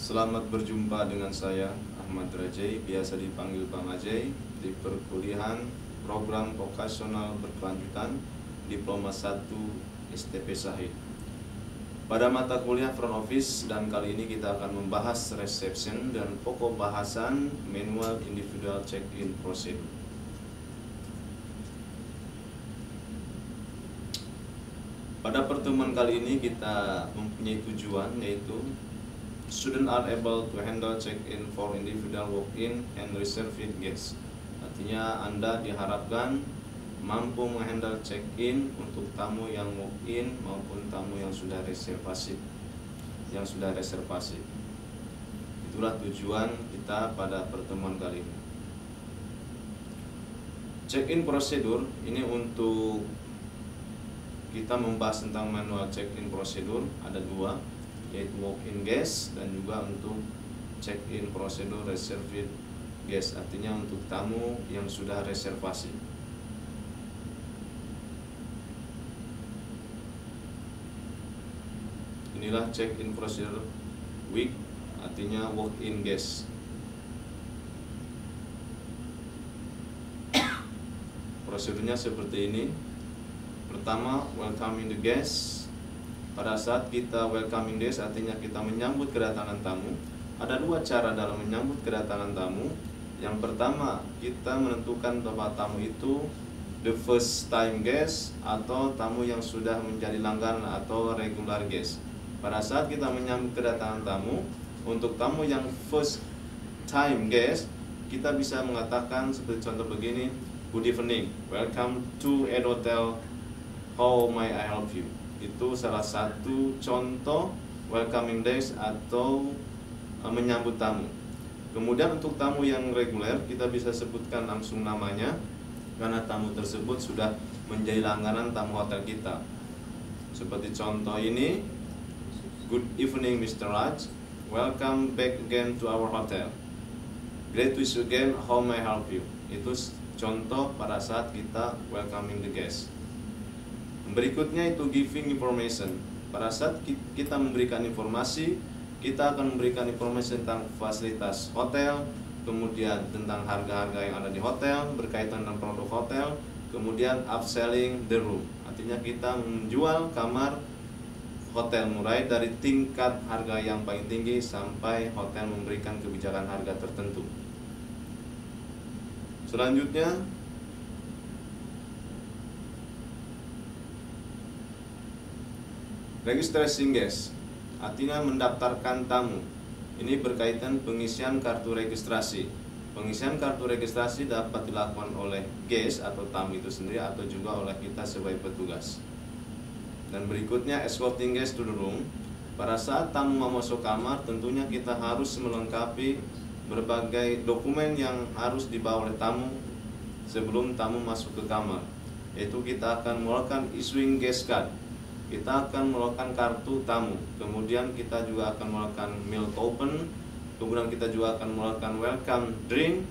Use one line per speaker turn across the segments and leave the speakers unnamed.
Selamat berjumpa dengan saya Ahmad Rajai, biasa dipanggil Bang Ajai, di perkuliahan program vokasional berkelanjutan Diploma 1 STP Sahid. Pada mata kuliah front office, dan kali ini kita akan membahas reception dan pokok bahasan manual individual check-in procedure. Pada pertemuan kali ini kita mempunyai tujuan, yaitu student are able to handle check-in for individual walk-in and reserved guests. Artinya Anda diharapkan mampu menghandle check-in untuk tamu yang walk-in maupun tamu yang sudah reservasi. Itulah tujuan kita pada pertemuan kali ini. Check-in prosedur ini untuk kita membahas tentang manual check-in prosedur, ada dua, yaitu walk-in guest dan juga untuk check-in prosedur reserved guest, artinya untuk tamu yang sudah reservasi. Inilah check-in prosedur week, artinya walk-in guest. Prosedurnya seperti ini. Pertama, welcoming the guest. Pada saat kita welcoming guest, artinya kita menyambut kedatangan tamu. Ada dua cara dalam menyambut kedatangan tamu. Yang pertama, kita menentukan bahwa tamu itu the first time guest atau tamu yang sudah menjadi langganan atau regular guest. Pada saat kita menyambut kedatangan tamu, untuk tamu yang first time guest, kita bisa mengatakan seperti contoh begini: good evening, welcome to Ed Hotel, how may I help you? Itu salah satu contoh welcoming days atau menyambut tamu. Kemudian untuk tamu yang reguler, kita bisa sebutkan langsung namanya, karena tamu tersebut sudah menjadi langganan tamu hotel kita. Seperti contoh ini: good evening Mr. Raj, welcome back again to our hotel, great to see you again, how may I help you? Itu contoh pada saat kita welcoming the guest. Berikutnya itu giving information. Pada saat kita memberikan informasi, kita akan memberikan informasi tentang fasilitas hotel, kemudian tentang harga-harga yang ada di hotel, berkaitan dengan produk hotel, kemudian upselling the room. Artinya kita menjual kamar hotel mulai dari tingkat harga yang paling tinggi sampai hotel memberikan kebijakan harga tertentu. Selanjutnya, registration guest, artinya mendaftarkan tamu. Ini berkaitan pengisian kartu registrasi. Pengisian kartu registrasi dapat dilakukan oleh guest atau tamu itu sendiri atau juga oleh kita sebagai petugas. Dan berikutnya escorting guest to the room. Pada saat tamu mau masuk kamar, tentunya kita harus melengkapi berbagai dokumen yang harus dibawa oleh tamu sebelum tamu masuk ke kamar. Yaitu kita akan melakukan issuing guest card. Kita akan melakukan kartu tamu, kemudian kita juga akan melakukan meal coupon, kemudian kita juga akan melakukan welcome drink.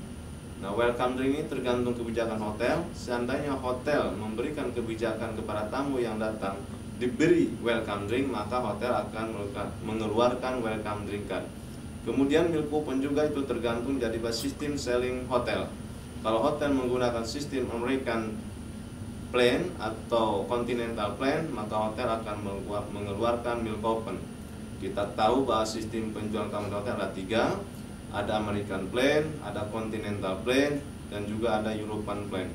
Nah, welcome drink ini tergantung kebijakan hotel. Seandainya hotel memberikan kebijakan kepada tamu yang datang diberi welcome drink, maka hotel akan mengeluarkan welcome drink card. Kemudian meal coupon juga itu tergantung dari sistem selling hotel. Kalau hotel menggunakan sistem American plan atau continental plan, maka hotel akan mengeluarkan meal coupon. Kita tahu bahwa sistem penjualan kamar hotel ada tiga, ada American plan, ada continental plan, dan juga ada European plan.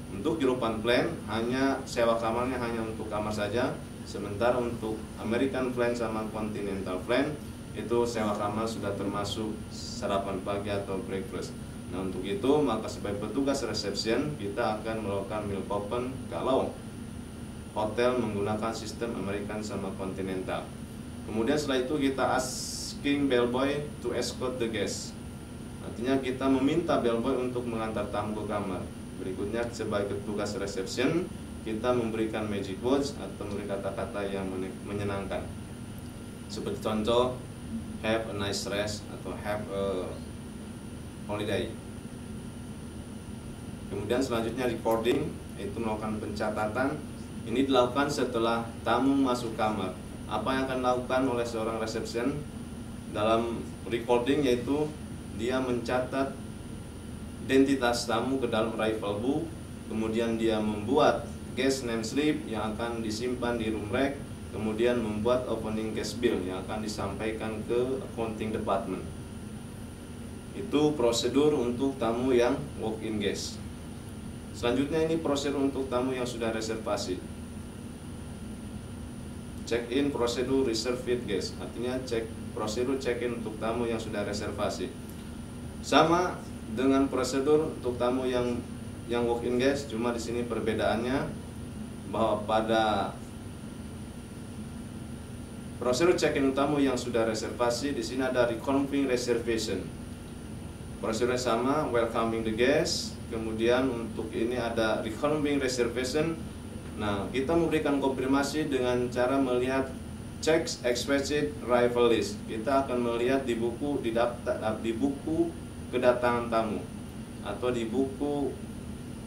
Untuk European plan hanya sewa kamarnya hanya untuk kamar saja, sementara untuk American plan sama continental plan itu sewa kamar sudah termasuk sarapan pagi atau breakfast. Nah, untuk itu maka sebagai petugas reception kita akan melakukan meal coupon kalau hotel menggunakan sistem American sama Continental. Kemudian setelah itu kita asking bellboy to escort the guest. Artinya kita meminta bellboy untuk mengantar tamu ke kamar. Berikutnya sebagai petugas reception kita memberikan magic words atau memberi kata-kata yang menyenangkan. Seperti contoh, have a nice rest atau have a holiday. Kemudian selanjutnya recording, yaitu melakukan pencatatan. Ini dilakukan setelah tamu masuk kamar. Apa yang akan dilakukan oleh seorang reception? dalam recording, yaitu dia mencatat identitas tamu ke dalam arrival book, kemudian dia membuat guest name slip yang akan disimpan di room rack, kemudian membuat opening guest bill yang akan disampaikan ke accounting department. Itu prosedur untuk tamu yang walk-in guest. Selanjutnya ini prosedur untuk tamu yang sudah reservasi. Check-in prosedur reserved guest, artinya prosedur check-in untuk tamu yang sudah reservasi. Sama dengan prosedur untuk tamu yang walk-in guest, cuma di sini perbedaannya bahwa pada prosedur check-in tamu yang sudah reservasi, di sini ada reconfirming reservation. Prosedurnya sama, welcoming the guest. Kemudian untuk ini ada reconfirming reservation. Nah, kita memberikan konfirmasi dengan cara melihat checks expected arrival list. Kita akan melihat di buku kedatangan tamu atau di buku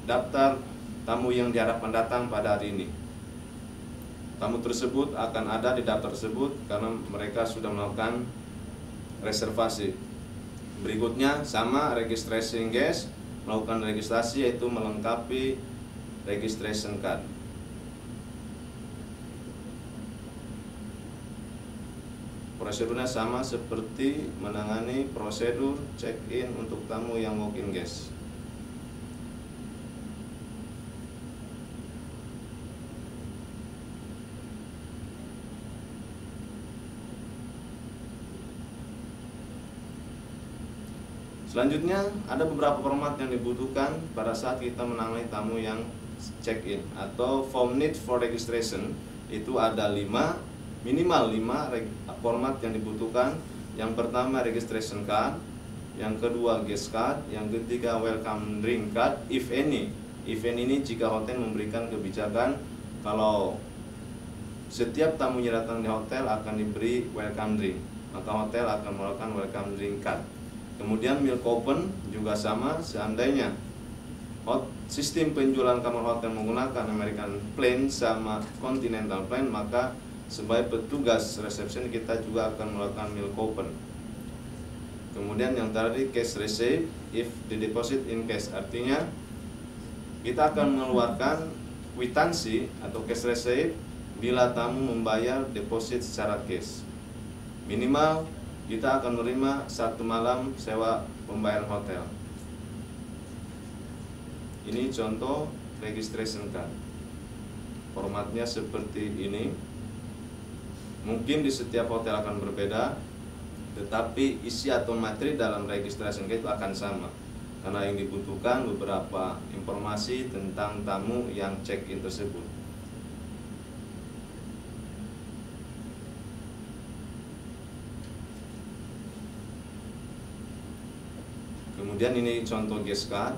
daftar tamu yang diharapkan datang pada hari ini. Tamu tersebut akan ada di daftar tersebut karena mereka sudah melakukan reservasi. Berikutnya sama, registration guest, melakukan registrasi yaitu melengkapi registration card. Prosedurnya sama seperti menangani prosedur check-in untuk tamu yang walk-in guest. Selanjutnya ada beberapa format yang dibutuhkan pada saat kita menangani tamu yang check-in atau form need for registration. Itu ada minimal 5 format yang dibutuhkan. Yang pertama registration card, yang kedua guest card, yang ketiga welcome drink card if any. If any ini jika hotel memberikan kebijakan kalau setiap tamu yang datang di hotel akan diberi welcome drink, maka hotel akan melakukan welcome drink card. Kemudian meal coupon juga sama, seandainya sistem penjualan kamar hotel menggunakan American Plane sama Continental Plane, maka sebagai petugas reception kita juga akan melakukan meal coupon. Kemudian yang tadi cash receipt if the deposit in cash, artinya kita akan mengeluarkan kwitansi atau cash receipt bila tamu membayar deposit secara cash. Minimal kita akan menerima 1 malam sewa pembayaran hotel. Ini contoh registration card. Formatnya seperti ini. Mungkin di setiap hotel akan berbeda, tetapi isi atau materi dalam registration card itu akan sama. Karena yang dibutuhkan beberapa informasi tentang tamu yang check-in tersebut. Kemudian ini contoh guest card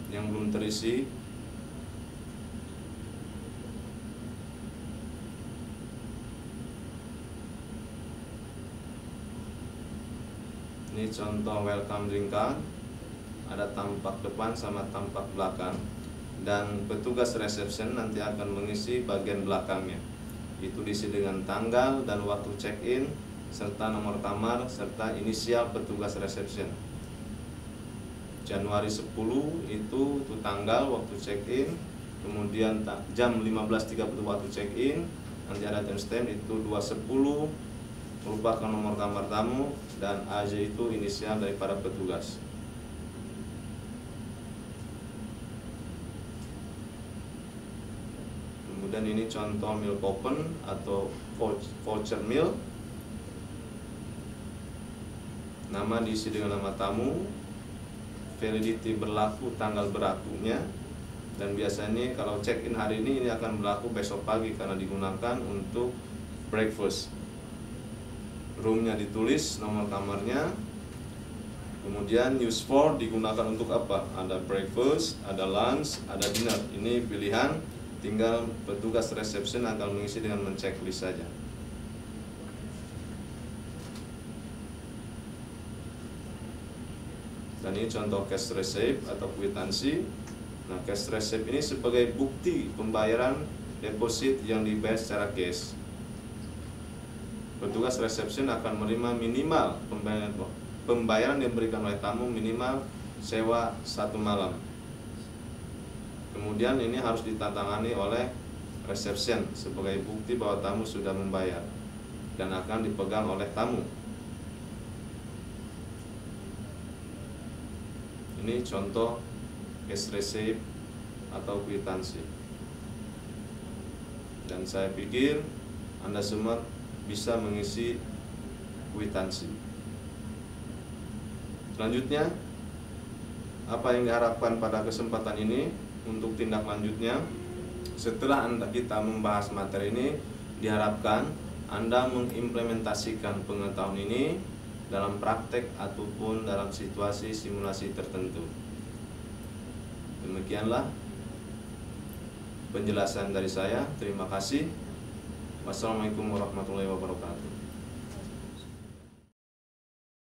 yang belum terisi. Ini contoh welcome drink card, ada tampak depan sama tampak belakang, dan petugas reception nanti akan mengisi bagian belakangnya. Itu diisi dengan tanggal dan waktu check-in, serta nomor kamar, serta inisial petugas reception. Januari 10 itu tanggal waktu check-in, kemudian jam 15.30 waktu check-in, nanti ada timestamp itu 2.10, merupakan nomor kamar tamu, dan AJ itu inisial daripada petugas. Kemudian ini contoh meal coupon atau voucher meal. Nama diisi dengan nama tamu, validity berlaku tanggal berlakunya, dan biasanya kalau check-in hari ini akan berlaku besok pagi karena digunakan untuk breakfast. Roomnya ditulis, nomor kamarnya, kemudian use for digunakan untuk apa? Ada breakfast, ada lunch, ada dinner. Ini pilihan, tinggal petugas reception akan mengisi dengan menceklis saja. Dan ini contoh cash receipt atau kwitansi. Nah, cash receipt ini sebagai bukti pembayaran deposit yang dibayar secara cash. petugas reception akan menerima minimal pembayaran yang diberikan oleh tamu minimal sewa 1 malam. Kemudian ini harus ditandatangani oleh reception sebagai bukti bahwa tamu sudah membayar dan akan dipegang oleh tamu. Ini contoh cash receipt atau kwitansi. Dan saya pikir Anda semua bisa mengisi kwitansi. Selanjutnya, apa yang diharapkan pada kesempatan ini untuk tindak lanjutnya? Setelah kita membahas materi ini, diharapkan Anda mengimplementasikan pengetahuan ini dalam praktek ataupun dalam situasi simulasi tertentu. Demikianlah penjelasan dari saya. Terima kasih. Wassalamualaikum warahmatullahi wabarakatuh.